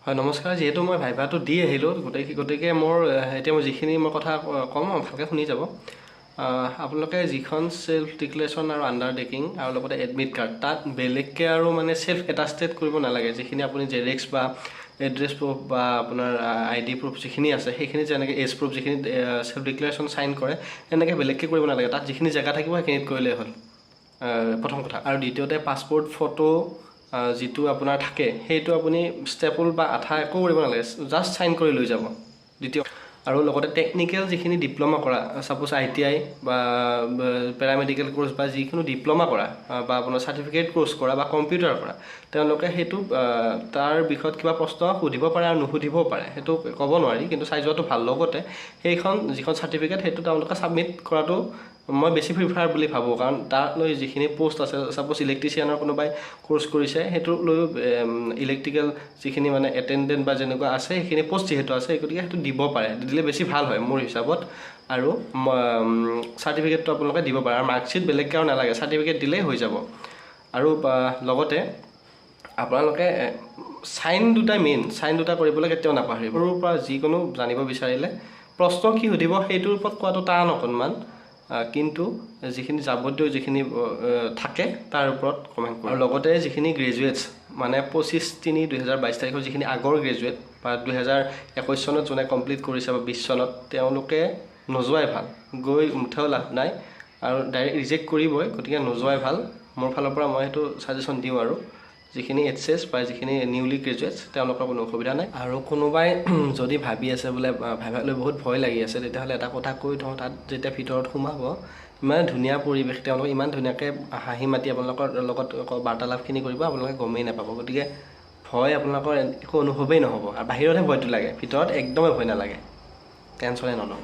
হয় নমস্কাৰ যেহেতু মই ভাইভাটো দি আহিলোঁ গতিকে মোৰ এতিয়া মই যিখিনি মই কথা ক'ম ভালকৈ শুনি যাব আপোনালোকে যিখন সেলফ ডিক্লেৰেশ্যন আৰু আণ্ডাৰ টেকিং আৰু লগতে এডমিট কাৰ্ড তাত বেলেগকৈ আৰু মানে সেলফ এটাষ্টেড কৰিব নালাগে যিখিনি আপুনি জেৰেক্স বা এড্ৰেছ প্ৰুফ বা আপোনাৰ ID প্ৰুফ যিখিনি আছে সেইখিনি যেনেকৈ এজ প্ৰুফ যিখিনি সেলফ ডিক্লেৰেশ্যন চাইন কৰে এনেকৈ বেলেগকৈ কৰিব নালাগে তাত যিখিনি জেগা থাকিব সেইখিনিত কৰিলেই হ'ল প্ৰথম কথা আৰু দ্বিতীয়তে পাছপোৰ্ট ফটো যিটো আপোনাৰ থাকে সেইটো আপুনি ষ্টেপল বা আঠা একো কৰিব নালাগে জাষ্ট চাইন কৰি লৈ যাব দ্বিতীয় আৰু লগতে টেকনিকেল যিখিনি ডিপ্ল'মা কৰা সাপোজ ITI বা পেৰামেডিকেল কোৰ্চ বা যিকোনো ডিপ্ল'মা কৰা বা আপোনাৰ চাৰ্টিফিকেট কোৰ্চ কৰা বা কম্পিউটাৰ কৰা তেওঁলোকে সেইটো তাৰ বিষয়ত কিবা প্ৰশ্ন সুধিব পাৰে আৰু নুসুধিবও পাৰে সেইটো ক'ব নোৱাৰি কিন্তু চাই যোৱাটো ভাল লগতে সেইখন যিখন চাৰ্টিফিকেট সেইটো তেওঁলোকে ছাবমিট কৰাটো মই বেছি প্ৰিফাৰ বুলি ভাবোঁ কাৰণ তাত লৈ যিখিনি পোষ্ট আছে সাপোজ ইলেক্ট্ৰিচিয়ানৰ কোনোবাই কোৰ্চ কৰিছে সেইটো লৈ ইলেক্ট্ৰিকেল যিখিনি মানে এটেণ্ডেণ্ট বা যেনেকুৱা আছে সেইখিনি পোষ্ট যিহেতু আছে গতিকে সেইটো দিব পাৰে দিলে বেছি ভাল হয় মোৰ হিচাপত আৰু চাৰ্টিফিকেটটো আপোনালোকে দিব পাৰে আৰু মাৰ্কশ্বিট বেলেগকৈ আৰু নালাগে চাৰ্টিফিকেট দিলেই হৈ যাব আৰু লগতে আপোনালোকে চাইন দুটা কৰিবলৈ কেতিয়াও নাপাহৰিব সৰুৰ পৰা যিকোনো জানিব বিচাৰিলে প্ৰশ্ন কি সুধিব সেইটোৰ ওপৰত কোৱাটো টান অকণমান কিন্তু যিখিনি যাৱতীয় যিখিনি থাকে তাৰ ওপৰত কমেণ্ট কৰোঁ আৰু লগতে যিখিনি গ্ৰেজুৱেটছ মানে 25/3/2022 তাৰিখৰ যিখিনি আগৰ গ্ৰেজুৱেট বা 2021 চনত যোনে কমপ্লিট কৰিছে বা 20 চনত তেওঁলোকে নোযোৱাই ভাল গৈ মুঠেও লাভ নাই আৰু ডাইৰেক্ট ৰিজেক্ট কৰিবই গতিকে নোযোৱাই ভাল মোৰ ফালৰ পৰা মই সেইটো ছাজেশ্যন দিওঁ আৰু যিখিনি HS বা যিখিনি নিউলি গ্ৰেজুৱেটছ তেওঁলোকৰ কোনো অসুবিধা নাই আৰু কোনোবাই যদি ভাবি আছে বোলে ভাইভালৈ বহুত ভয় লাগি আছে তেতিয়াহ'লে এটা কথা কৈ থওঁ তাত যেতিয়া ভিতৰত সোমাব ইমান ধুনীয়া পৰিৱেশ তেওঁলোকে ইমান ধুনীয়াকৈ হাঁহি মাতি আপোনালোকৰ লগত বাৰ্তালাপখিনি কৰিব আপোনালোকে গমেই নাপাব গতিকে ভয় আপোনালোকৰ একো অনুভৱেই নহ'ব আৰু বাহিৰতহে ভয়টো লাগে ভিতৰত একদমেই ভয় নালাগে টেনশ্যনে নলওঁ